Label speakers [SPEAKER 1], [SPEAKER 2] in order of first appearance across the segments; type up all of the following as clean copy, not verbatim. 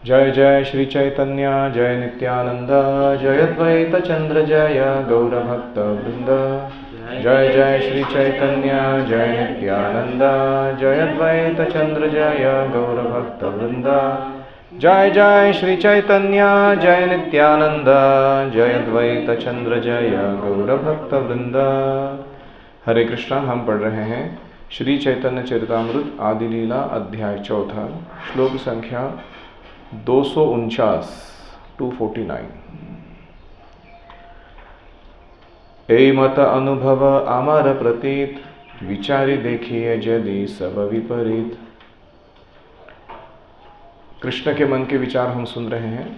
[SPEAKER 1] जय जय श्री चैतन्य जय नित्यानंद जय अद्वैत चंद्र जय गौरभक्त वृंद। जय जय श्री चैतन्य जय नित्यानंद जय अद्वैत चंद्र जय गौरभक्त वृंद। जय जय श्री चैतन्य जय नित्यानंद जय अद्वैत चंद्र जय गौरभक्त वृंद। हरे कृष्णा। हम पढ़ रहे हैं श्री चैतन्य चरितामृत आदि लीला अध्याय 4 श्लोक संख्या 249 249। ए मत अनुभव आमार प्रतीत विचारी देखिए यदि सब विपरीत। कृष्ण के मन के विचार हम सुन रहे हैं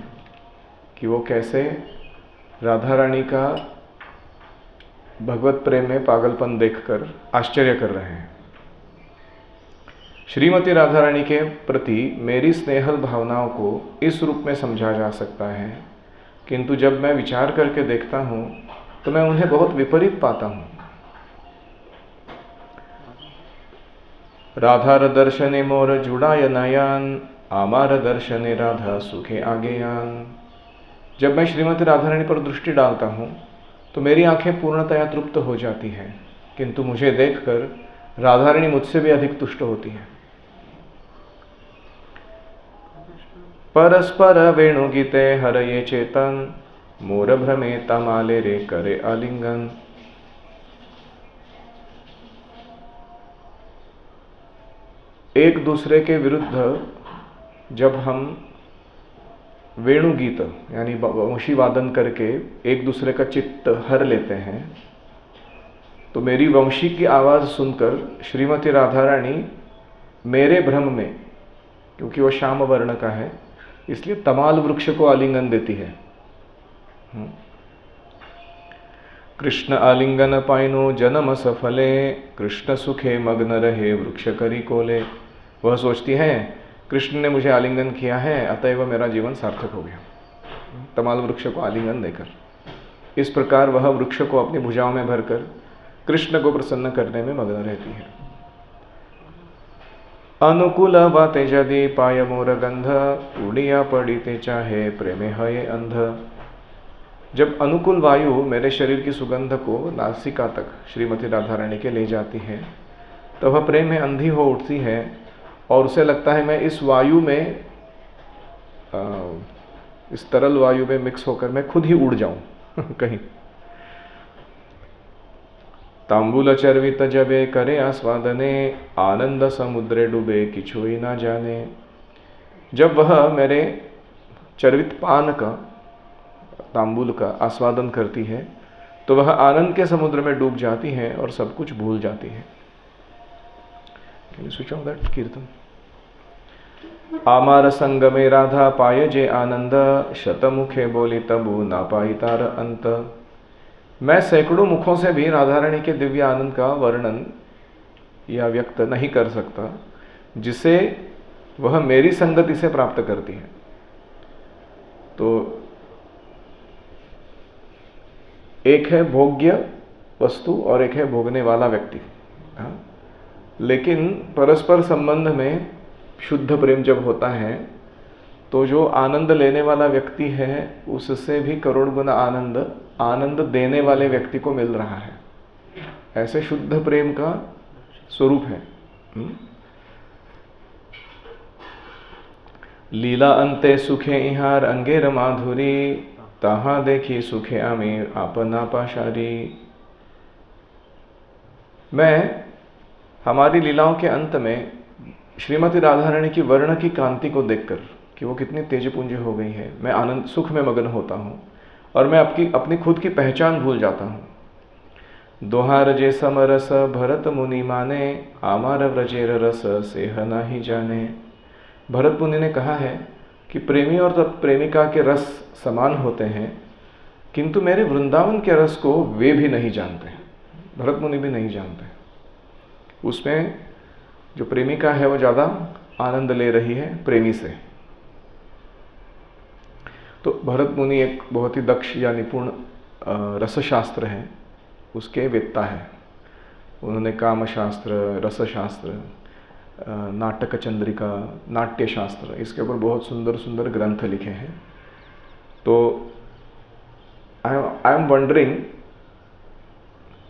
[SPEAKER 1] कि वो कैसे राधा रानी का भगवत प्रेम में पागलपन देखकर आश्चर्य कर रहे हैं। श्रीमती राधा रानी के प्रति मेरी स्नेहल भावनाओं को इस रूप में समझा जा सकता है, किंतु जब मैं विचार करके देखता हूँ तो मैं उन्हें बहुत विपरीत पाता हूँ। राधार दर्शने मोर जुड़ाय नयन आमार दर्शने राधा सुखे आगेयान। जब मैं श्रीमती राधा रानी पर दृष्टि डालता हूँ तो मेरी आंखें पूर्णतया तृप्त हो जाती हैं, किंतु मुझे देखकर राधा रानी मुझसे भी अधिक तुष्ट होती है। परस्पर वेणु गीते हरये चेतन मोर भ्रमे तमाले रे करे आलिंगन। एक दूसरे के विरुद्ध जब हम वेणु गीत यानी वंशी वादन करके एक दूसरे का चित्त हर लेते हैं तो मेरी वंशी की आवाज़ सुनकर श्रीमती राधा रानी मेरे भ्रम में, क्योंकि वो श्याम वर्ण का है इसलिए तमाल वृक्ष को आलिंगन देती है। कृष्ण आलिंगन पाइनो जन्म सफले कृष्ण सुखे मग्न रहे वृक्ष करी कोले। वह सोचती है कृष्ण ने मुझे आलिंगन किया है अतएव मेरा जीवन सार्थक हो गया, तमाल वृक्ष को आलिंगन देकर। इस प्रकार वह वृक्ष को अपनी भुजाओं में भरकर कृष्ण को प्रसन्न करने में मग्न रहती है। अनुकूल बाते यदि पाय मोर गंध उड़िया पड़ीते चाहे प्रेमे हये अंध। जब अनुकूल वायु मेरे शरीर की सुगंध को नासिका तक श्रीमती राधा रानी के ले जाती है तो वह प्रेम में अंधी हो उठती है और उसे लगता है मैं इस वायु में इस तरल वायु में मिक्स होकर मैं खुद ही उड़ जाऊं कहीं। तांबूल चर्वित जबे करे आस्वादने आनंद समुद्रे डूबे किछुई ना जाने। जब वह मेरे चर्वित पान का तांबूल का आस्वादन करती है तो वह आनंद के समुद्र में डूब जाती है और सब कुछ भूल जाती है। स्विच ऑन दैट कीर्तन। आमार संग में राधा पाए जे आनंद शतमुखे बोली तबु ना पाई तार अंत। मैं सैकड़ों मुखों से भी राधा रानी के दिव्य आनंद का वर्णन या व्यक्त नहीं कर सकता जिसे वह मेरी संगति से प्राप्त करती है। तो एक है भोग्य वस्तु और एक है भोगने वाला व्यक्ति। लेकिन परस्पर संबंध में शुद्ध प्रेम जब होता है तो जो आनंद लेने वाला व्यक्ति है उससे भी करोड़ गुना आनंद देने वाले व्यक्ति को मिल रहा है। ऐसे शुद्ध प्रेम का स्वरूप है। लीला अंते सुखे इहार अंगेर माधुरी तहाँ देखी सुखे आमे आपना पाशारी। मैं हमारी लीलाओं के अंत में श्रीमती राधा रानी की वर्ण की कांति को देखकर कि वो कितनी तेजपुंज हो गई है, मैं आनंद सुख में मगन होता हूँ और मैं अपनी खुद की पहचान भूल जाता हूँ। दोहार जे समरस भरत मुनि माने आमार व्रजेर रस सेह नाही जाने। भरत मुनि ने कहा है कि प्रेमी और प्रेमिका के रस समान होते हैं, किंतु मेरे वृंदावन के रस को वे भी नहीं जानते, भरत मुनि भी नहीं जानते। उसमें जो प्रेमिका है वो ज़्यादा आनंद ले रही है प्रेमी से। तो भरत मुनि एक बहुत ही दक्ष या निपुण रसशास्त्र है उसके वेत्ता है। उन्होंने कामशास्त्र, रसशास्त्र, नाटक चंद्रिका, नाट्यशास्त्र, इसके ऊपर बहुत सुंदर सुंदर ग्रंथ लिखे हैं। तो आई एम वंडरिंग,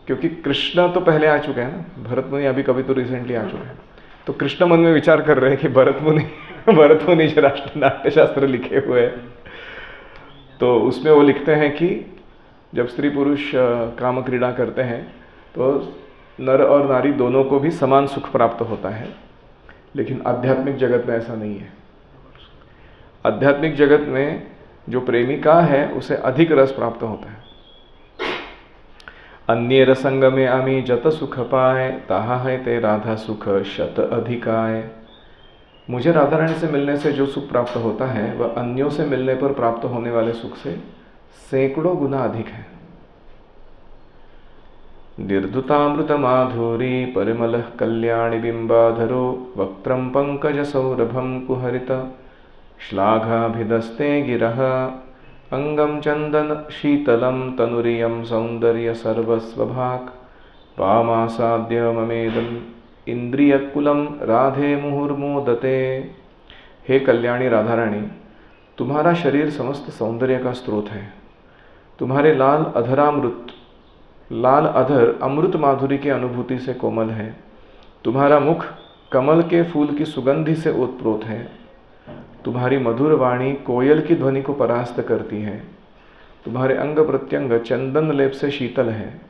[SPEAKER 1] क्योंकि कृष्ण तो पहले आ चुके हैं ना, भरत मुनि अभी कभी तो रिसेंटली आ चुके हैं, तो कृष्ण मन में विचार कर रहे हैं कि भरत मुनि जो राष्ट्र नाट्यशास्त्र लिखे हुए हैं, तो उसमें वो लिखते हैं कि जब स्त्री पुरुष काम क्रीड़ा करते हैं तो नर और नारी दोनों को भी समान सुख प्राप्त होता है, लेकिन आध्यात्मिक जगत में ऐसा नहीं है। आध्यात्मिक जगत में जो प्रेमिका है उसे अधिक रस प्राप्त होता है। अन्य रसंग में आमी जत सुख पाए, ताहा है ते राधा सुख शत अधिकाय। मुझे राधा रानी से मिलने से जो सुख प्राप्त होता है वह अन्यों से मिलने पर प्राप्त होने वाले सुख से सैकड़ों गुना अधिक है। निर्धुतामृत माधुरी परिमल कल्याणि बिंबाधरो, वक्त्रम पंकज सौरभम कुहरित श्लाघाभिदस्ते गिरः। अंगम चंदन शीतलम तनुरियम सौंदर्य सर्वस्वभाक्। वामासाद्य ममेदम इंद्रियकुलम राधे मुहुर्मोदते। हे कल्याणी राधा रानी, तुम्हारा शरीर समस्त सौंदर्य का स्रोत है। तुम्हारे लाल अधर अमृत माधुरी की अनुभूति से कोमल है। तुम्हारा मुख कमल के फूल की सुगंधि से ओतप्रोत है। तुम्हारी मधुर वाणी कोयल की ध्वनि को परास्त करती है। तुम्हारे अंग प्रत्यंग चंदन लेप से शीतल है।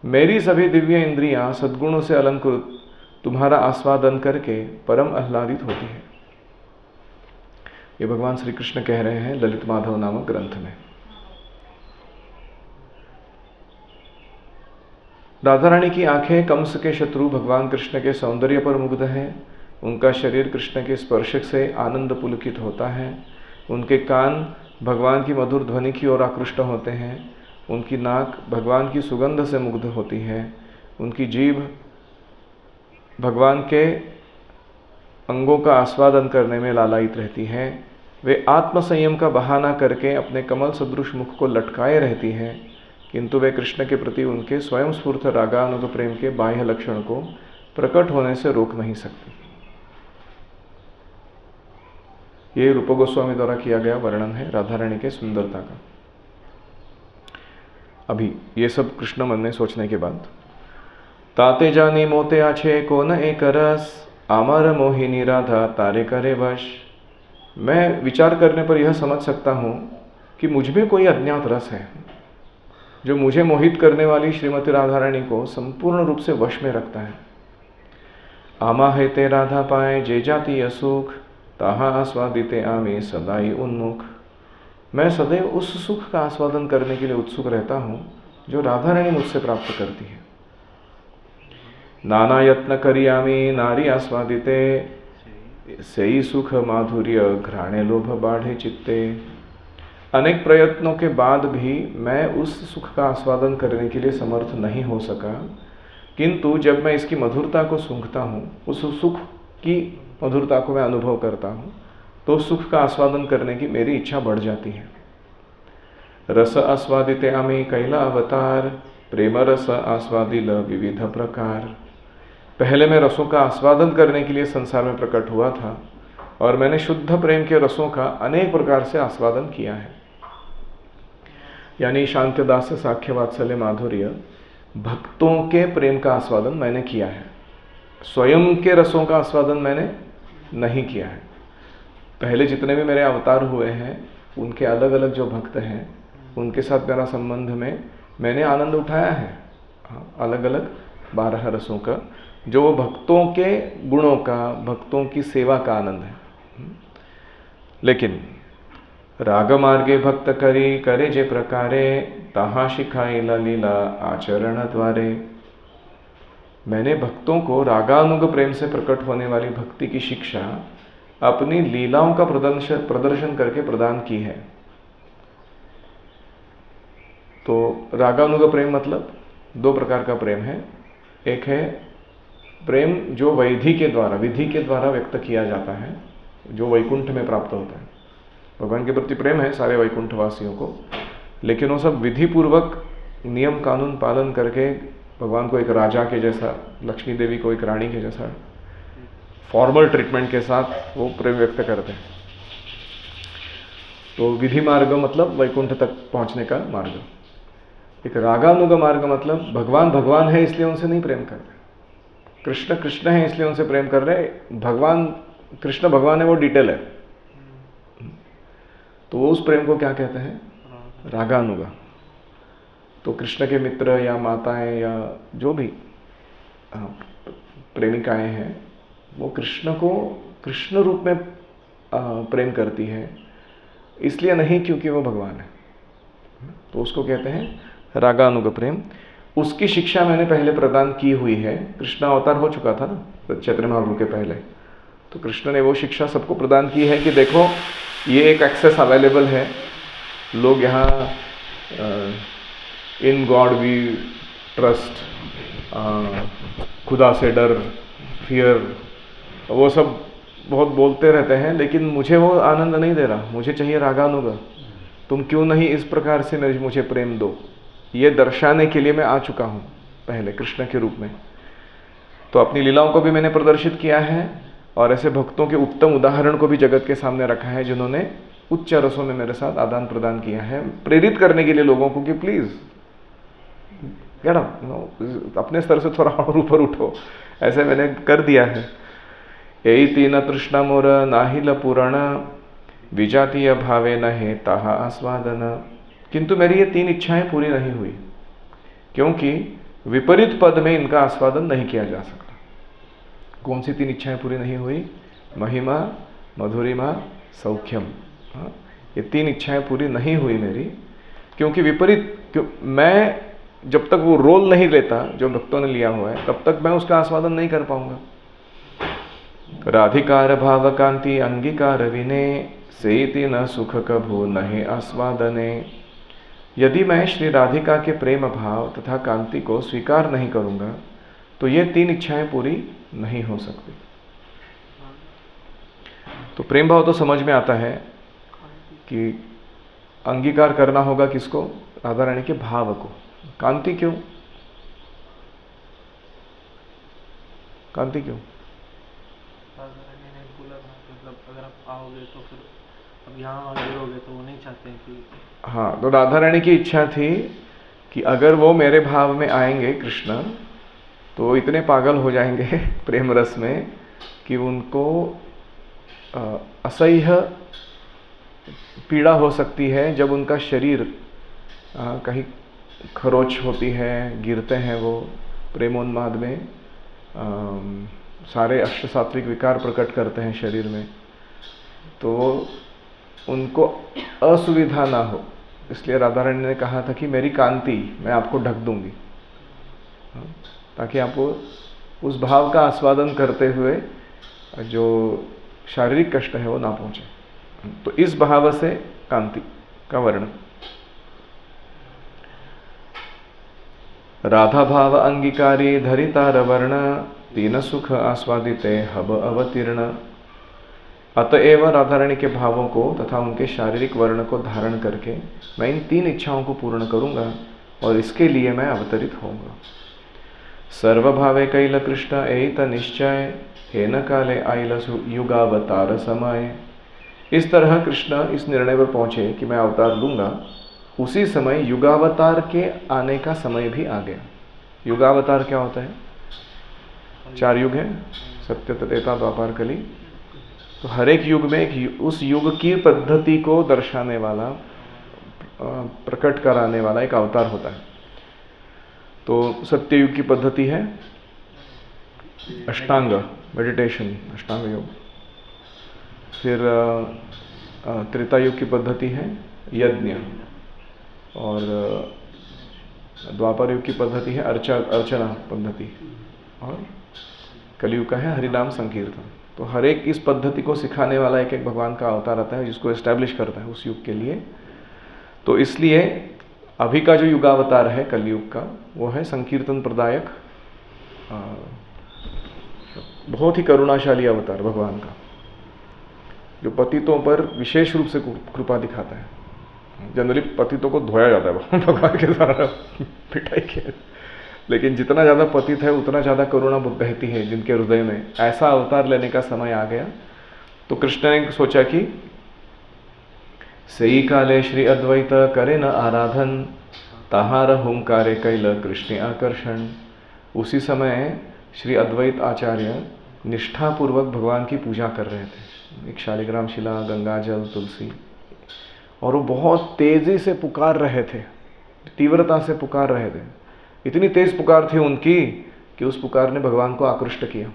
[SPEAKER 1] मेरी सभी दिव्य इंद्रियां सद्गुणों से अलंकृत तुम्हारा आस्वादन करके परम आह्लादित होती है। ये भगवान श्री कृष्ण कह रहे हैं ललित माधव नामक ग्रंथ में। राधा रानी की आंखें कंस के शत्रु भगवान कृष्ण के सौंदर्य पर मुग्ध हैं। उनका शरीर कृष्ण के स्पर्श से आनंद पुलकित होता है। उनके कान भगवान की मधुर ध्वनि की ओर आकृष्ट होते हैं। उनकी नाक भगवान की सुगंध से मुग्ध होती है। उनकी जीभ भगवान के अंगों का आस्वादन करने में लालायित रहती है। वे आत्मसंयम का बहाना करके अपने कमल सदृश मुख को लटकाए रहती है, किंतु वे कृष्ण के प्रति उनके स्वयं स्फूर्त रागानुग प्रेम के बाह्य लक्षण को प्रकट होने से रोक नहीं सकती। ये रूप गोस्वामी द्वारा किया गया वर्णन है राधा रानी के सुंदरता का। अभी ये सब कृष्ण मन में सोचने के बाद, ताते जानी मोते आछे को न एक रस, आमर मोहिनी राधा तारे करे वश। मैं विचार करने पर यह समझ सकता हूँ कि मुझ में कोई अज्ञात रस है जो मुझे मोहित करने वाली श्रीमती राधा रानी को संपूर्ण रूप से वश में रखता है। आमा है ते राधा पाए जे जाति असुख, ताहा आस्वादिते आमे सदाई उन्मुख। मैं सदैव उस सुख का आस्वादन करने के लिए उत्सुक रहता हूँ जो राधा रानी मुझसे प्राप्त करती है। नाना यत्न करियामी नारी आस्वादिते, सेई सुख माधुर्य घ्राणे लोभ बाढ़े चित्ते। अनेक प्रयत्नों के बाद भी मैं उस सुख का आस्वादन करने के लिए समर्थ नहीं हो सका, किंतु जब मैं इसकी मधुरता को सूंघता हूँ, उस सुख की मधुरता को मैं अनुभव करता हूँ, तो सुख का आस्वादन करने की मेरी इच्छा बढ़ जाती है। रस आस्वादिते आमी कैला अवतार, प्रेम रस आस्वादिल विविध प्रकार। पहले मैं रसों का आस्वादन करने के लिए संसार में प्रकट हुआ था और मैंने शुद्ध प्रेम के रसों का अनेक प्रकार से आस्वादन किया है। यानी शांतिदास साख्य वात्सल्य माधुर्य भक्तों के प्रेम का आस्वादन मैंने किया है, स्वयं के रसों का आस्वादन मैंने नहीं किया है। पहले जितने भी मेरे अवतार हुए हैं उनके अलग अलग जो भक्त हैं उनके साथ मेरा संबंध में मैंने आनंद उठाया है, अलग अलग 12 रसों का, जो वो भक्तों के गुणों का, भक्तों की सेवा का आनंद है। लेकिन राग मार्गे भक्त करी करे जे प्रकारे, ताहा शिखाई लीला आचरण द्वारे। मैंने भक्तों को रागानुग प्रेम से प्रकट होने वाली भक्ति की शिक्षा अपनी लीलाओं का प्रदर्शन करके प्रदान की है। तो रागानुग प्रेम मतलब 2 प्रकार का प्रेम है। एक है प्रेम जो विधि के द्वारा व्यक्त किया जाता है, जो वैकुंठ में प्राप्त होता है। भगवान के प्रति प्रेम है सारे वैकुंठ वासियों को, लेकिन वो सब विधि पूर्वक नियम कानून पालन करके भगवान को एक राजा के जैसा, लक्ष्मी देवी को एक रानी के जैसा फॉर्मल ट्रीटमेंट के साथ वो प्रेम व्यक्त करते हैं। तो विधि मार्ग मतलब वैकुंठ तक पहुंचने का मार्ग। एक रागानुग मार्ग मतलब भगवान भगवान है इसलिए उनसे नहीं प्रेम कर रहे, कृष्ण कृष्ण है इसलिए उनसे प्रेम कर रहे। भगवान कृष्ण भगवान है वो डिटेल है, तो वो उस प्रेम को क्या कहते हैं? रागानुगा। तो कृष्ण के मित्र या माताएं या जो भी प्रेमिकाएं हैं वो कृष्ण को कृष्ण रूप में प्रेम करती है, इसलिए नहीं क्योंकि वो भगवान है, तो उसको कहते हैं रागानुग प्रेम। उसकी शिक्षा मैंने पहले प्रदान की हुई है। कृष्ण अवतार हो चुका था ना चैत्र महाप्रभु के पहले, तो कृष्ण ने वो शिक्षा सबको प्रदान की है कि देखो ये एक एक्सेस अवेलेबल है, लोग यहाँ इन गॉड वी ट्रस्ट, खुदा से डर, फियर, वो सब बहुत बोलते रहते हैं, लेकिन मुझे वो आनंद नहीं दे रहा, मुझे चाहिए रागानुगा। तुम क्यों नहीं इस प्रकार से मुझे प्रेम दो, ये दर्शाने के लिए मैं आ चुका हूँ पहले कृष्ण के रूप में। तो अपनी लीलाओं को भी मैंने प्रदर्शित किया है और ऐसे भक्तों के उत्तम उदाहरण को भी जगत के सामने रखा है जिन्होंने उच्च रसों में मेरे साथ आदान प्रदान किया है, प्रेरित करने के लिए लोगों को कि प्लीज अपने स्तर से थोड़ा और ऊपर उठो। ऐसे मैंने कर दिया है। यही तीन तृष्णा मोर नाहिल पुराण विजातीय भावे न है ताहा आस्वादन। किंतु मेरी ये तीन इच्छाएं पूरी नहीं हुई, क्योंकि विपरीत पद में इनका आस्वादन नहीं किया जा सकता। कौन सी तीन इच्छाएं पूरी नहीं हुई? महिमा, मधुरिमा, सौख्यम। ये तीन इच्छाएं पूरी नहीं हुई मेरी, क्योंकि मैं जब तक वो रोल नहीं लेता जो भक्तों ने लिया हुआ है, तब तक मैं उसका आस्वादन नहीं कर पाऊंगा। राधिकार भाव कांति अंगीकार विने सेति न सुख कभू नहीं आस्वादने। यदि मैं श्री राधिका के प्रेम भाव तथा कांति को स्वीकार नहीं करूंगा तो ये तीन इच्छाएं पूरी नहीं हो सकती। तो प्रेम भाव तो समझ में आता है कि अंगीकार करना होगा किसको? राधा रानी के भाव को। कांति क्यों? कांति क्यों?
[SPEAKER 2] मतलब अगर आप आओगे तो फिर अब यहाँ गिरोगे तो वो नहीं चाहते हैं कि।
[SPEAKER 1] हाँ, तो राधा रानी की इच्छा थी कि अगर वो मेरे भाव में आएंगे कृष्ण तो इतने पागल हो जाएंगे प्रेम रस में कि उनको असह्य पीड़ा हो सकती है जब उनका शरीर कहीं खरोच होती है, गिरते हैं वो प्रेमोन्माद में, सारे अष्ट सात्विक विकार प्रकट करते हैं शरीर में, तो उनको असुविधा ना हो, इसलिए राधा रानी ने कहा था कि मेरी कांति मैं आपको ढक दूंगी, ताकि आपको उस भाव का आस्वादन करते हुए जो शारीरिक कष्ट है वो ना पहुंचे। तो इस भाव से कांति का वर्णन। राधा भाव अंगीकारी धरितार वर्ण तीन सुख आस्वादिते हब अवतीर्ण। अतएव राधा रानी के भावों को तथा उनके शारीरिक वर्ण को धारण करके मैं इन तीन इच्छाओं को पूर्ण करूंगा और इसके लिए मैं अवतरित होऊंगा। सर्वभावे कैल कृष्ण एत निश्चय हेन काले आइल युगावतार समय। इस तरह कृष्ण इस निर्णय पर पहुंचे कि मैं अवतार लूंगा, उसी समय युगावतार के आने का समय भी आ गया। युगावतार क्या होता है? 4 युग है, सत्य, त्रेता, द्वापर, कली। तो हर एक युग में उस युग की पद्धति को दर्शाने वाला, प्रकट कराने वाला एक अवतार होता है। तो सत्य युग की पद्धति है अष्टांग मेडिटेशन, अष्टांग योग। फिर त्रेता युग की पद्धति है यज्ञ, और द्वापर युग की पद्धति है अर्चना पद्धति, और कलयुग का है हरिनाम संकीर्तन। तो हर एक इस पद्धति को सिखाने वाला एक एक भगवान का अवतार आता है जिसको एस्टैब्लिश करता है उस युग के लिए। तो इसलिए अभी का जो युगावतार है कलयुग का, वो है संकीर्तन प्रदायक, बहुत ही करुणाशाली अवतार भगवान का, जो पतितों पर विशेष रूप से कृपा दिखाता है। जनरली पतितों को धोया जाता है भगवान के द्वारा पिटाई के, लेकिन जितना ज़्यादा पतित है उतना ज़्यादा करुणा बहती है जिनके हृदय में। ऐसा अवतार लेने का समय आ गया। तो कृष्ण ने सोचा कि सही काले श्री अद्वैत करे न आराधन, तहार हुंकारे कैल कृष्ण आकर्षण। उसी समय श्री अद्वैत आचार्य निष्ठापूर्वक भगवान की पूजा कर रहे थे। एक शालिग्राम शिला, गंगा जल, तुलसी, और वो बहुत तेजी से पुकार रहे थे, तीव्रता से पुकार रहे थे। इतनी तेज पुकार थी उनकी कि उस पुकार ने भगवान को आकृष्ट किया।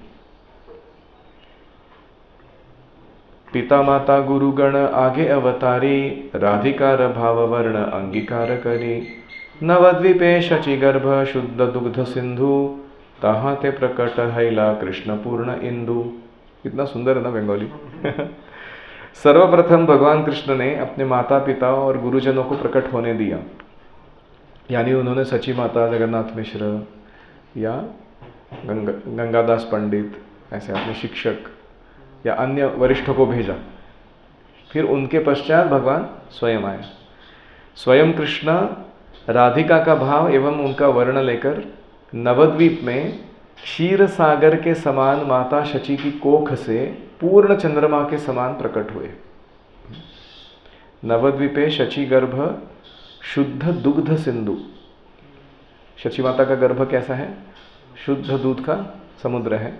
[SPEAKER 1] पिता माता गुरुगण आगे अवतारी, राधिकार भाव वर्ण अंगीकार करी। नवद्वीपे शचीगर्भ शुद्ध दुग्ध सिंधु, तहाँ ते प्रकट हैला कृष्ण पूर्ण इंदु। कितना सुंदर है ना बंगाली। सर्वप्रथम भगवान कृष्ण ने अपने माता पिता और गुरुजनों को प्रकट होने दिया, यानी उन्होंने सची माता, जगन्नाथ मिश्र या गंगादास पंडित, ऐसे अपने शिक्षक या अन्य वरिष्ठों को भेजा। फिर उनके पश्चात भगवान स्वयं आए। स्वयं कृष्ण राधिका का भाव एवं उनका वर्ण लेकर नवद्वीप में क्षीर सागर के समान माता शची की कोख से पूर्ण चंद्रमा के समान प्रकट हुए। नवद्वीपे शची गर्भ शुद्ध दुग्ध सिंधु। शची माता का गर्भ कैसा है? शुद्ध दूध का समुद्र है।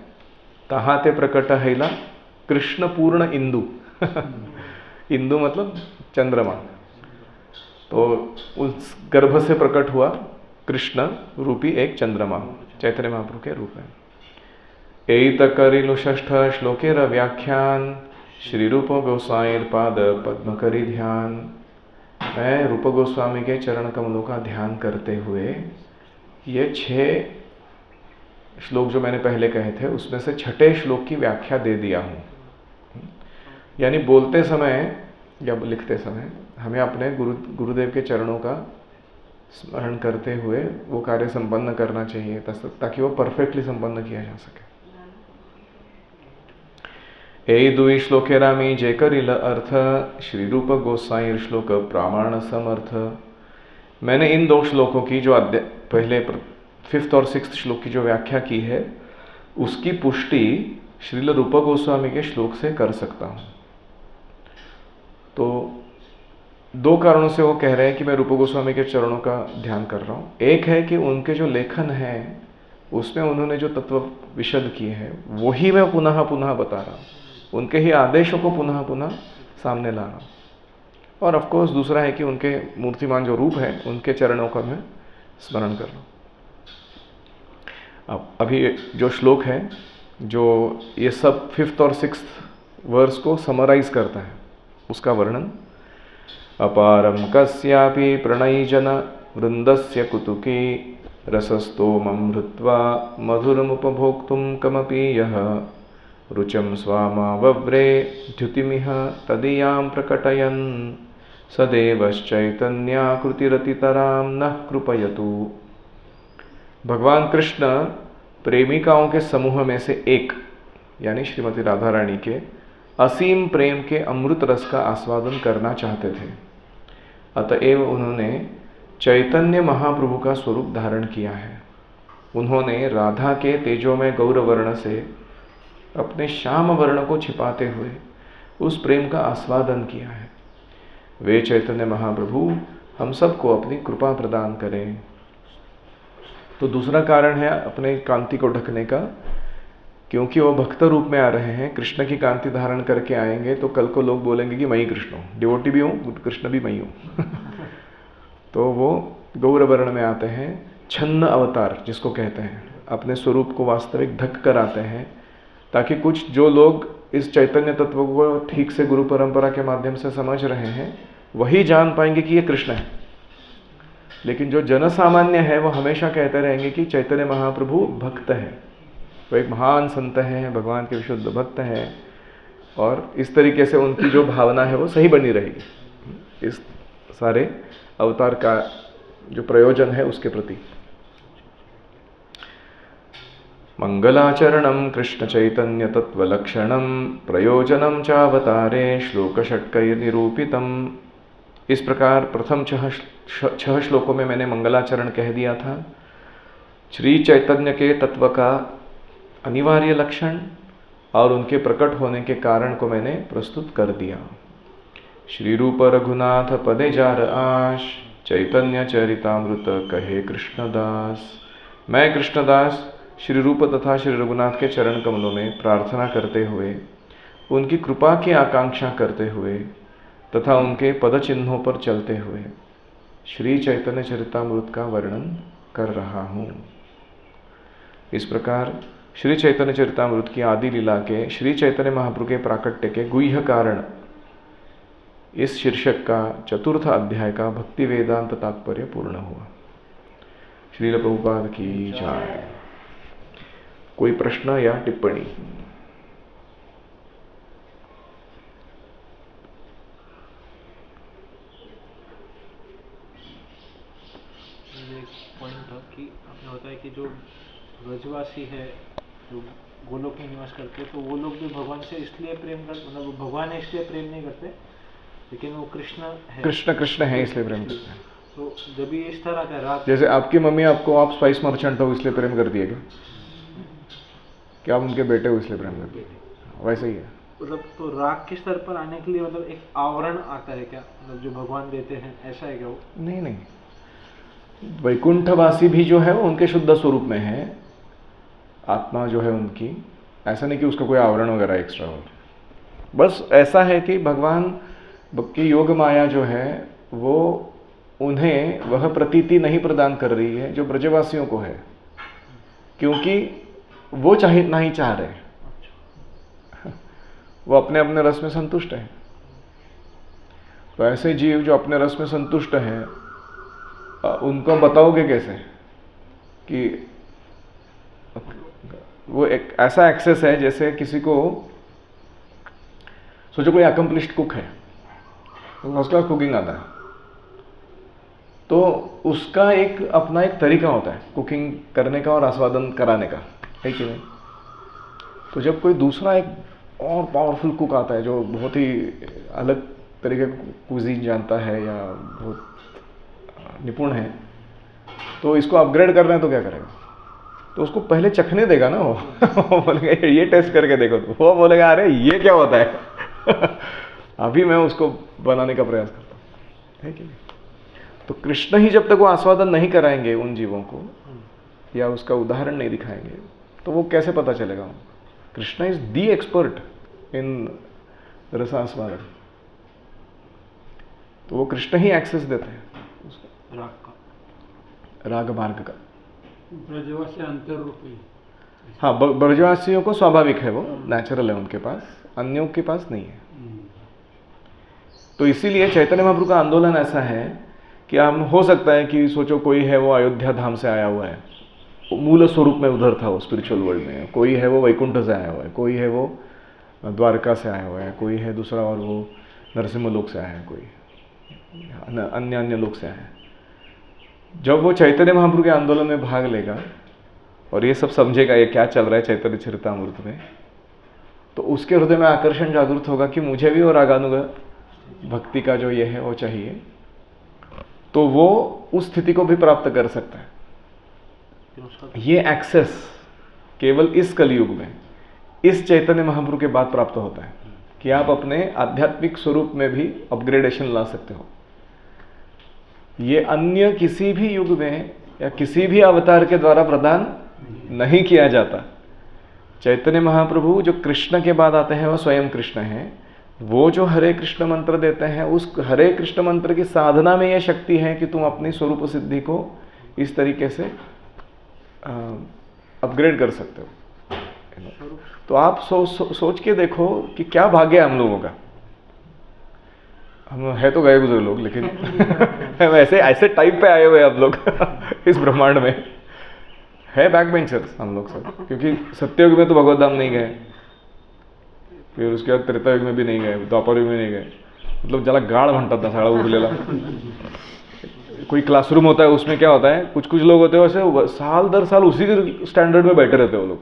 [SPEAKER 1] तहाँ ते प्रकट हैला कृष्ण पूर्ण इंदु। इंदु मतलब चंद्रमा। तो उस गर्भ से प्रकट हुआ कृष्ण रूपी एक चंद्रमा, चैतन्य महाप्रभु के रूप में। एत करिलु षष्ठ श्लोकेर व्याख्यान, श्री रूप गोस्वामी पाद पद्म करी ध्यान। मैं रूप गोस्वामी के चरण कमलों का ध्यान करते हुए ये 6 श्लोक जो मैंने पहले कहे थे उसमें से छठे श्लोक की व्याख्या दे दिया हूँ। यानी बोलते समय या लिखते समय हमें अपने गुरुदेव के चरणों का स्मरण करते हुए वो कार्य संपन्न करना चाहिए ताकि वो परफेक्टली संपन्न किया जा सके। ए दुई श्लोके रामी जे करिल अर्थ, श्री रूप गोसाई श्लोक प्रामाण समर्थ। मैंने इन 2 श्लोकों की जो पहले 5th और 6th श्लोक की जो व्याख्या की है उसकी पुष्टि श्रील रूप गोस्वामी के श्लोक से कर सकता हूँ। तो 2 कारणों से वो कह रहे हैं कि मैं रूप गोस्वामी के चरणों का ध्यान कर रहा हूँ। एक है कि उनके जो लेखन है उसमें उन्होंने जो तत्व विशद किए हैं वही मैं पुनः पुनः बता रहा हूँ, उनके ही आदेशों को पुनः पुनः सामने ला रहा हूँ। और ऑफ कोर्स दूसरा है कि उनके मूर्तिमान जो रूप है उनके चरणों का मैं स्मरण कर रहा हूँ। अब अभी जो श्लोक है जो ये सब 5th और 6th वर्स को समराइज करता है उसका वर्णन। अपारम कस्यापि प्रणयीजन वृंदस्य कुतुकी, रसस्तोमं हृत्वा मधुरमुपभोक्तुं कमपि यः, रुचम स्वामावव्रे द्युतिमिह तदीयां प्रकटयन्, सदैवश्चैतन्याकृतिरतितरां नः कृपयतु। भगवान कृष्ण प्रेमिकाओं के समूह में से एक यानी श्रीमती राधा रानी के असीम प्रेम के अमृत रस का आस्वादन करना चाहते थे। अतएव उन्होंने चैतन्य महाप्रभु का स्वरूप धारण किया है। उन्होंने राधा के तेजोमय गौर वर्ण से अपने श्याम वर्ण को छिपाते हुए उस प्रेम का आस्वादन किया है। वे चैतन्य महाप्रभु हम सबको अपनी कृपा प्रदान करें। तो दूसरा कारण है अपने कांति को ढकने का, क्योंकि वो भक्त रूप में आ रहे हैं, कृष्ण की कांति धारण करके आएंगे तो कल को लोग बोलेंगे कि मैं ही कृष्ण हूँ, डिवोटी भी हूँ, कृष्ण भी मैं ही हूँ। तो वो गौर वर्ण में आते हैं, छन्न अवतार जिसको कहते हैं, अपने स्वरूप को वास्तविक ढक कर आते हैं, ताकि कुछ जो लोग इस चैतन्य तत्व को ठीक से गुरु परंपरा के माध्यम से समझ रहे हैं वही जान पाएंगे कि ये कृष्ण है। लेकिन जो जन सामान्य है वो हमेशा कहते रहेंगे कि चैतन्य महाप्रभु भक्त है, वो एक महान संत है, भगवान के विशुद्ध भक्त हैं, और इस तरीके से उनकी जो भावना है वो सही बनी रहेगी इस सारे अवतार का जो प्रयोजन है उसके प्रति। मंगलाचरणं कृष्ण चैतन्य तत्वलक्षणं, प्रयोजनं चावतारे श्लोक षट्कैर्निरूपितम्। इस प्रकार प्रथम 6 श्लोकों में मैंने मंगलाचरण कह दिया था। श्री चैतन्य के तत्व का अनिवार्य लक्षण और उनके प्रकट होने के कारण को मैंने प्रस्तुत कर दिया। श्री रूप रघुनाथ पदे जार आश, चैतन्य चरितामृत कहे कृष्णदास। मैं कृष्णदास श्री रूप तथा श्री रघुनाथ के चरण कमलों में प्रार्थना करते हुए, उनकी कृपा की आकांक्षा करते हुए तथा उनके पद चिन्हों पर चलते हुए श्री चैतन्य चरितामृत का वर्णन कर रहा हूँ। इस प्रकार श्री चैतन्य चरितामृत की आदि लीला के श्री चैतन्य महाप्रभु के प्राकट्य के गुह्य कारण इस शीर्षक का चतुर्थ अध्याय का भक्ति वेदांत तात्पर्य पूर्ण हुआ। श्रील प्रभुपाद की जय। कोई प्रश्न या टिप्पणी?
[SPEAKER 2] पॉइंट था कि आपने बताया कि जो ब्रजवासी है, जो गोलोक में निवास करते हैं, तो वो लोग भी भगवान से इसलिए प्रेम करते, मतलब भगवान है इसलिए प्रेम नहीं करते, लेकिन वो कृष्ण है, कृष्ण है इसलिए प्रेम करते हैं। तो जब ये इस तरह का राग,
[SPEAKER 1] जैसे आपकी मम्मी आपको, आप स्पाइस मर्चेंट हो इसलिए प्रेम करती है क्या आप उनके बेटे हो इसलिए प्रेम करती है? वैसे ही है।
[SPEAKER 2] मतलब तो राग के स्तर पर आने के लिए मतलब एक आवरण आता है क्या, मतलब जो भगवान देते हैं, ऐसा है क्या वो?
[SPEAKER 1] नहीं, वैकुंठवासी भी जो है वो उनके शुद्ध स्वरूप में है, आत्मा जो है उनकी, ऐसा नहीं कि उसका कोई आवरण वगैरह एक्स्ट्रा हो। बस ऐसा है कि भगवान की योग माया जो है वो उन्हें वह प्रतीति नहीं प्रदान कर रही है जो ब्रजवासियों को है, क्योंकि वो चाहे नहीं चाह रहे, वो अपने अपने रस में संतुष्ट है। तो ऐसे जीव जो अपने रस में संतुष्ट हैं, उनको बताओगे कैसे कि वो एक ऐसा एक्सेस है जैसे किसी को, सोचो कोई अकम्प्लिश्ड कुक है, फर्स्ट क्लास कुकिंग आता है, तो उसका एक अपना एक तरीका होता है कुकिंग करने का और आस्वादन कराने का, है कि नहीं? तो जब कोई दूसरा एक और पावरफुल कुक आता है जो बहुत ही अलग तरीके का कुजीन जानता है या बहुत निपुण है, तो इसको अपग्रेड करना है तो क्या करेगा? तो उसको पहले चखने देगा ना वो बोलेगा ये टेस्ट करके देखो, तो वो बोलेगा अरे ये क्या होता है अभी मैं उसको बनाने का प्रयास करता हूँ, है कि नहीं? तो कृष्ण ही जब तक वो आस्वादन नहीं कराएंगे उन जीवों को या उसका उदाहरण नहीं दिखाएंगे, तो वो कैसे पता चलेगा? Krishna is the expert in रसास्वादन, तो वो कृष्ण ही एक्सेस देते हैं
[SPEAKER 2] राग का,
[SPEAKER 1] राग मार्ग का।
[SPEAKER 2] ब्रजवासी अंतर रूपी,
[SPEAKER 1] हाँ, ब्रजवासियों को स्वाभाविक है, वो नेचुरल है उनके पास, अन्यों के पास नहीं है। तो इसीलिए चैतन्य महाप्रभु का आंदोलन ऐसा है कि हम, हो सकता है कि सोचो कोई है वो अयोध्या धाम से आया हुआ है, मूल स्वरूप में उधर था वो स्पिरिचुअल वर्ल्ड में, कोई है वो वैकुंठ से आया हुआ है, कोई है वो द्वारका से आया हुआ है, कोई है दूसरा और वो नरसिम्हा लोक से आया है, कोई अन्य लोक से आया है। जब वो चैतन्य महाप्रभु के आंदोलन में भाग लेगा और ये सब समझेगा ये क्या चल रहा है चैतन्य चरितामृत में, तो उसके हृदय में आकर्षण जागृत होगा कि मुझे भी और रागानुगा भक्ति का जो ये है वो चाहिए, तो वो उस स्थिति को भी प्राप्त कर सकता है। ये एक्सेस केवल इस कलयुग में इस चैतन्य महाप्रभु के बाद प्राप्त होता है कि आप अपने आध्यात्मिक स्वरूप में भी अपग्रेडेशन ला सकते हो। ये अन्य किसी भी युग में या किसी भी अवतार के द्वारा प्रदान नहीं किया जाता। चैतन्य महाप्रभु जो कृष्ण के बाद आते हैं वो स्वयं कृष्ण हैं। वो जो हरे कृष्ण मंत्र देते हैं, उस हरे कृष्ण मंत्र की साधना में यह शक्ति है कि तुम अपनी स्वरूप सिद्धि को इस तरीके से अपग्रेड कर सकते हो। तो आप सोच के देखो कि क्या भाग्य है हम लोगों का। हम है तो गए गुजरे लोग, लेकिन वैसे ऐसे टाइप पे आए हुए आप लोग इस ब्रह्मांड में है बैक बेंचर्स हम लोग सब, क्योंकि सत्ययुग में तो भगवत धाम नहीं गए, फिर उसके बाद त्रेता युग में भी नहीं गए, द्वापर युग में नहीं गए, मतलब जरा गाढ़ घंटा था साड़ा उरलेला। कोई क्लासरूम होता है उसमें क्या होता है, कुछ कुछ लोग होते हैं वैसे साल दर साल उसी के स्टैंडर्ड में बैठे रहते हैं वो लोग।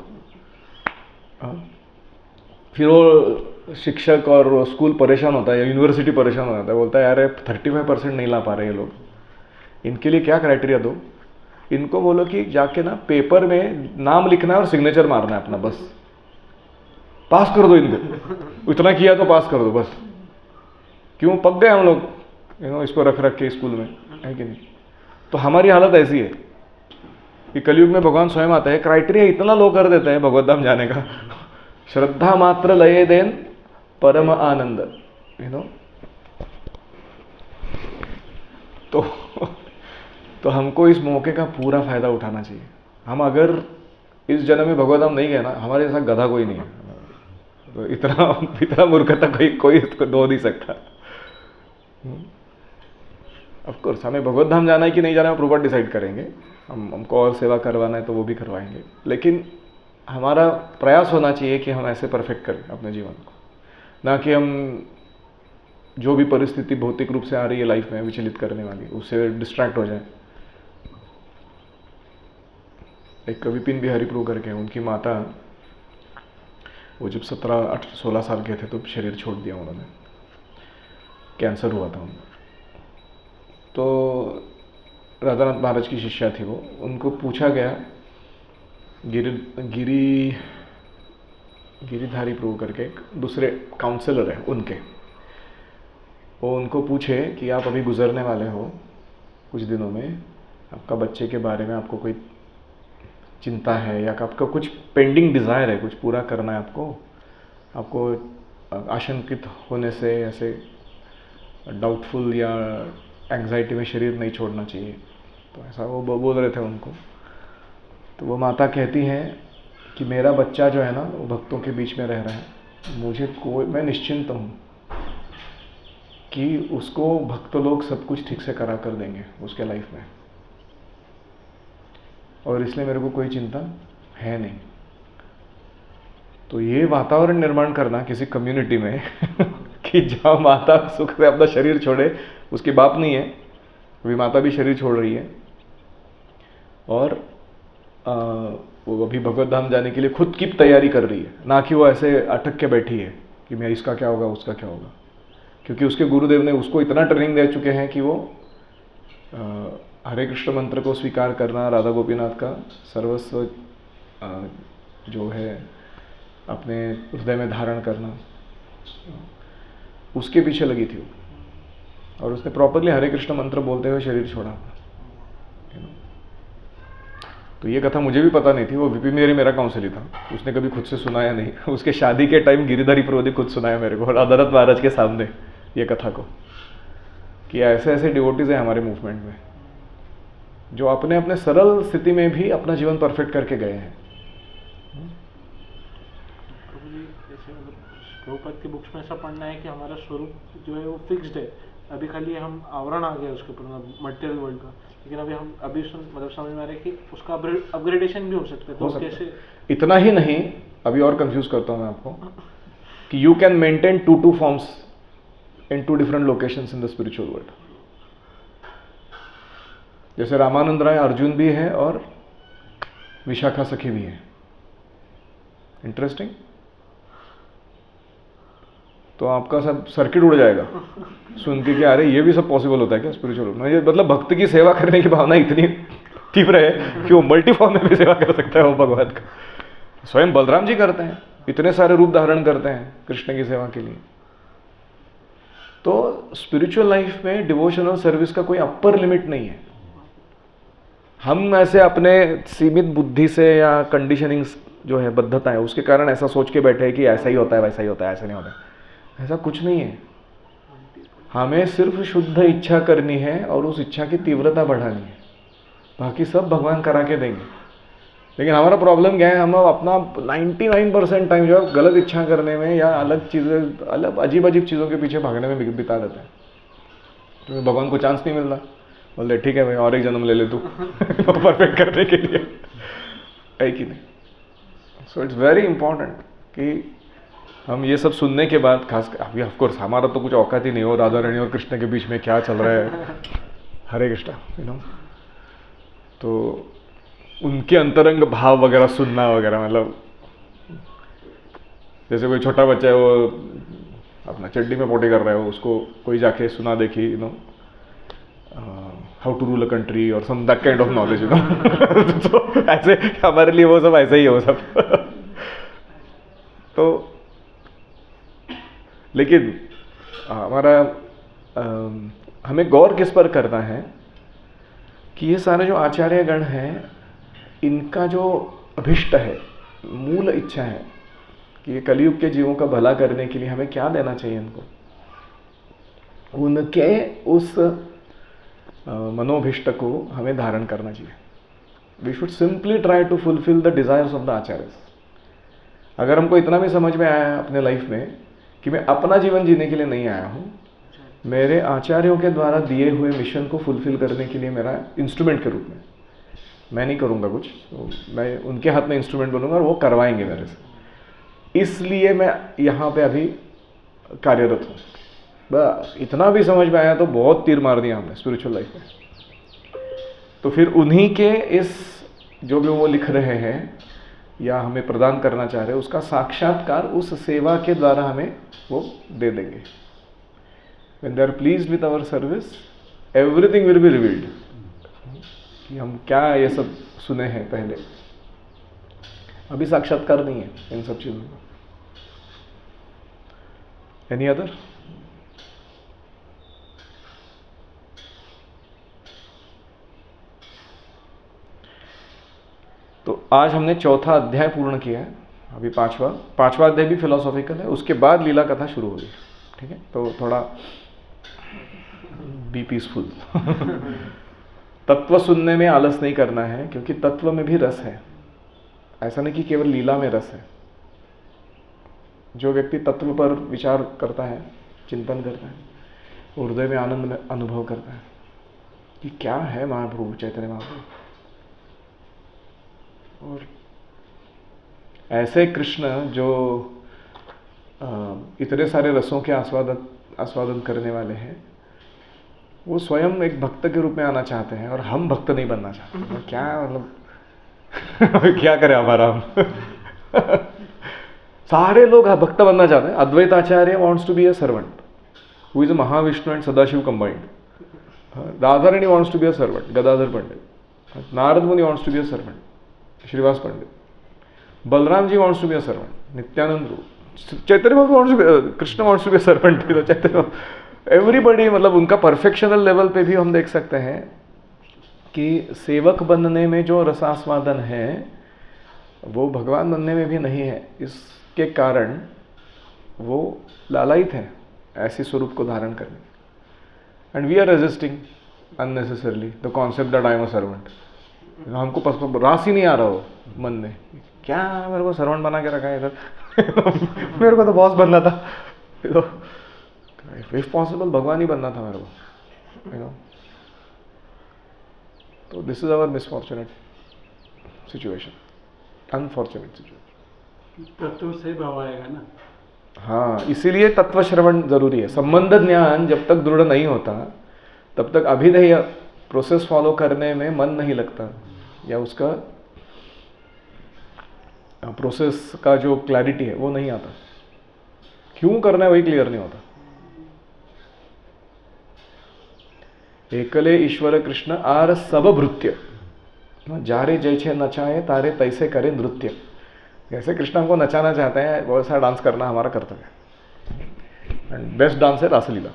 [SPEAKER 1] फिर वो शिक्षक और स्कूल परेशान होता है या यूनिवर्सिटी परेशान हो जाता है, बोलता है यार 35% नहीं ला पा रहे ये लोग, इनके लिए क्या क्राइटेरिया दो इनको बोलो कि जाके ना पेपर में नाम लिखना है और सिग्नेचर मारना है अपना, बस पास कर दो इनको, इतना किया तो पास कर दो बस। क्यों पक गए हम लोग इसको रख रख के स्कूल में, है कि नहीं? तो हमारी हालत ऐसी है कि कलयुग में भगवान स्वयं आता है, क्राइटेरिया इतना लो कर देता है भगवत धाम जाने का, श्रद्धा मात्र लये देन परम आनंद, तो हमको इस मौके का पूरा फायदा उठाना चाहिए। हम अगर इस जन्म में भगवत धाम नहीं गए ना, हमारे जैसा गधा कोई नहीं है, तो इतना मूर्खता कोई इसको दो नहीं सकता। ऑफ कोर्स हमें भगवत धाम जाना है कि नहीं जाना है प्रॉपर डिसाइड करेंगे, हमको और सेवा करवाना है तो वो भी करवाएंगे, लेकिन हमारा प्रयास होना चाहिए कि हम ऐसे परफेक्ट करें अपने जीवन को, ना कि हम जो भी परिस्थिति भौतिक रूप से आ रही है लाइफ में विचलित करने वाली, उससे डिस्ट्रैक्ट हो जाए। एक विपिन बिहारी प्रभु करके, उनकी माता, वो जब 17-16 साल के थे तो शरीर छोड़ दिया उन्होंने, कैंसर हुआ था उनको। तो राधानाथ महाराज की शिष्या थी वो, उनको पूछा गया, गिरिधारी प्रभु करके एक दूसरे काउंसलर है उनके, वो उनको पूछे कि आप अभी गुजरने वाले हो कुछ दिनों में, आपका बच्चे के बारे में आपको कोई चिंता है या आपका कुछ पेंडिंग डिज़ायर है, कुछ पूरा करना है आपको आशंकित होने से, ऐसे डाउटफुल या एंग्जाइटी में शरीर नहीं छोड़ना चाहिए। तो ऐसा वो बोल रहे थे उनको। तो वो माता कहती हैं कि मेरा बच्चा जो है ना वो भक्तों के बीच में रह रहा है, मैं निश्चिंत हूँ कि उसको भक्त लोग सब कुछ ठीक से करा कर देंगे उसके लाइफ में, और इसलिए मेरे को कोई चिंता है नहीं। तो ये वातावरण निर्माण करना किसी कम्युनिटी में कि जहाँ माता सुख से अपना शरीर छोड़े, उसकी बाप नहीं है, अभी माता भी शरीर छोड़ रही है, और वो अभी भगवत धाम जाने के लिए खुद की तैयारी कर रही है, ना कि वो ऐसे अटक के बैठी है कि मैं इसका क्या होगा उसका क्या होगा, क्योंकि उसके गुरुदेव ने उसको इतना ट्रेनिंग दे चुके हैं कि वो हरे कृष्ण मंत्र को स्वीकार करना, राधा गोपीनाथ का सर्वस्व जो है अपने हृदय में धारण करना, उसके पीछे लगी थी वो, और उसने प्रॉपरली हरे कृष्ण मंत्र बोलते हुए शरीर छोड़ा। तो ये कथा मुझे भी पता नहीं थी, वो विपी मेरा काउंसिल था, उसने कभी खुद से सुनाया नहीं। उसके शादी के टाइम गिरिधारी प्रभु ने खुद सुनाया मेरे को राधानाथ महाराज के सामने ये कथा को, कि ऐसे ऐसे डिवोटीज हैं हमारे मूवमेंट में जो अपने अपने सरल स्थिति में भी अपना जीवन परफेक्ट करके गए हैं।
[SPEAKER 2] प्रभुपाद की बुक्स में ऐसा पढ़ना है कि हमारा स्वरूप जो है वो फिक्स्ड है, अभी खाली हम आवरण आ गया उसके ऊपर मटेरियल वर्ल्ड का, लेकिन अभी मतलब समझ में आ रहा है कि उसका अपग्रेडेशन भी हो सकता है। तो कैसे?
[SPEAKER 1] इतना ही नहीं, अभी और कंफ्यूज करता हूँ मैं आपको, कि you can maintain 2 forms in 2 different locations in the spiritual world. जैसे रामानंद राय अर्जुन भी है और विशाखा सखी भी है। इंटरेस्टिंग। तो आपका सब सर्किट उड़ जाएगा सुन के कि अरे ये भी सब पॉसिबल होता है क्या स्पिरिचुअल। मतलब भक्त की सेवा करने की भावना इतनी तीव्र है कि वो मल्टी फॉर्म में भी सेवा कर सकता है वो भगवान का। स्वयं बलराम जी करते हैं, इतने सारे रूप धारण करते हैं कृष्ण की सेवा के लिए। तो स्पिरिचुअल लाइफ में डिवोशनल सर्विस का कोई अपर लिमिट नहीं है। हम ऐसे अपने सीमित बुद्धि से या कंडीशनिंग जो है बद्धता है उसके कारण ऐसा सोच के बैठे हैं कि ऐसा ही होता है वैसा ही होता है, ऐसा नहीं होता है। ऐसा कुछ नहीं है। हमें सिर्फ शुद्ध इच्छा करनी है और उस इच्छा की तीव्रता बढ़ानी है, बाकी सब भगवान करा के देंगे। लेकिन हमारा प्रॉब्लम क्या है, हम अपना 99% टाइम जो है गलत इच्छा करने में या अलग चीज़ें, अलग अजीब अजीब चीज़ों के पीछे भागने में बिता देते हैं। तो भगवान को चांस नहीं मिलता, बोलते ठीक है भाई और एक जन्म ले ले तू परफेक्ट करने के लिए, है कि नहीं। सो इट्स वेरी इंपॉर्टेंट कि हम ये सब सुनने के बाद, खास अभी ऑफकोर्स हमारा तो कुछ औकात ही नहीं हो राधा रानी और कृष्ण के बीच में क्या चल रहा है, हरे कृष्णा तो उनके अंतरंग भाव वगैरह सुनना वगैरह, मतलब जैसे कोई छोटा बच्चा है वो अपना चड्डी में पोटी कर रहा है, उसको कोई जाके सुना देखी how to rule a country और some that kind of knowledge, you know. तो ऐसे हमारे लिए वो सब ऐसे ही है वो सब। तो लेकिन हमारा हमें गौर किस पर करना है कि ये सारे जो आचार्यगण हैं, इनका जो अभिष्ट है, मूल इच्छा है कि ये कलयुग के जीवों का भला करने के लिए हमें क्या देना चाहिए इनको, उनके उस मनोभिष्ट को हमें धारण करना चाहिए। We should simply try to fulfil the desires of the acharyas. अगर हमको इतना भी समझ में आया है अपने लाइफ में कि मैं अपना जीवन जीने के लिए नहीं आया हूँ, मेरे आचार्यों के द्वारा दिए हुए मिशन को फुलफिल करने के लिए मेरा इंस्ट्रूमेंट के रूप में, मैं नहीं करूँगा कुछ, तो मैं उनके हाथ में इंस्ट्रूमेंट बनूंगा और वो करवाएंगे मेरे से, इसलिए मैं यहाँ पे अभी कार्यरत हूँ। बस इतना भी समझ में आया तो बहुत तीर मार दिया हमने स्पिरिचुअल लाइफ में। तो फिर उन्हीं के इस जो भी वो लिख रहे हैं या हमें प्रदान करना चाह रहे हैं, उसका साक्षात्कार उस सेवा के द्वारा हमें वो दे देंगे। When they are pleased with our service, everything will be revealed. कि हम क्या ये सब सुने हैं पहले, अभी साक्षात्कार नहीं है इन सब चीजों का। Any other? तो आज हमने चौथा अध्याय पूर्ण किया है, अभी पांचवा अध्याय भी फिलोसॉफिकल है, उसके बाद लीला कथा शुरू होगी। ठीक है, तो थोड़ा बी पीसफुल। तत्व सुनने में आलस नहीं करना है, क्योंकि तत्व में भी रस है। ऐसा नहीं कि केवल लीला में रस है। जो व्यक्ति तत्व पर विचार करता है, चिंतन करता है, वो हृदय में आनंद में अनुभव करता है कि क्या है महाप्रभु चैतन्य महाप्रभु। और ऐसे कृष्ण जो इतने सारे रसों के आस्वादन करने वाले हैं, वो स्वयं एक भक्त के रूप में आना चाहते हैं और हम भक्त नहीं बनना चाहते। तो क्या मतलब क्या करें हमारा हम। सारे लोग भक्त बनना चाहते हैं। Advaita Acharya wants to be a servant who is a Mahavishnu and Sadashiv combined. Radharani wants to be a servant, Gadadhar Pandit. Narad Muni wants to be a servant, Shrivas Pandit. Balram ji wants to be a servant, Nityanand Rup. Chaitanya Babu wants to be, Krishna wants to be a servant. Chaitanya everybody, मतलब उनका perfectional level पे भी हम देख सकते हैं कि सेवक बनने में जो रसास्वादन है वो भगवान बनने में भी नहीं है। इसके कारण वो लालायित है ऐसे स्वरूप को धारण करने। And we are resisting unnecessarily the concept that I am a servant. हमको रास ही नहीं आ रहा हो मन में, क्या मेरे को सर्वेंट बना के रखा है इधर। मेरे को तो बॉस बनना था, इफ पॉसिबल भगवान ही बनना था मेरे को, यू नो। तो this is our misfortunate situation, unfortunate situation.
[SPEAKER 3] तत्व से भाव आएगा ना।
[SPEAKER 1] हाँ, इसीलिए तत्व श्रवण जरूरी है। संबंध ज्ञान जब तक दृढ़ नहीं होता तब तक अभिधेय प्रोसेस फॉलो करने में मन नहीं लगता, या उसका प्रोसेस का जो क्लैरिटी है वो नहीं आता। क्यों करना है वही क्लियर नहीं होता। एकले ईश्वर कृष्ण आर सब भृत्य, जारे जैसे नचाए तारे तैसे करे नृत्य। जैसे कृष्ण हमको नचाना चाहते हैं वैसा डांस करना हमारा कर्तव्य है। एंड बेस्ट डांस है रासलीला,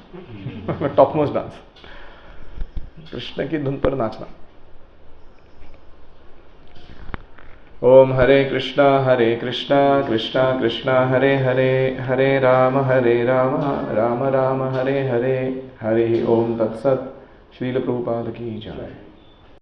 [SPEAKER 1] टॉप मोस्ट डांस, कृष्ण की धुन पर नाचना। ओम हरे कृष्णा कृष्णा कृष्णा हरे हरे, हरे राम राम राम हरे हरे, हरे ओम तत्सत। श्रील प्रभुपाद की जय।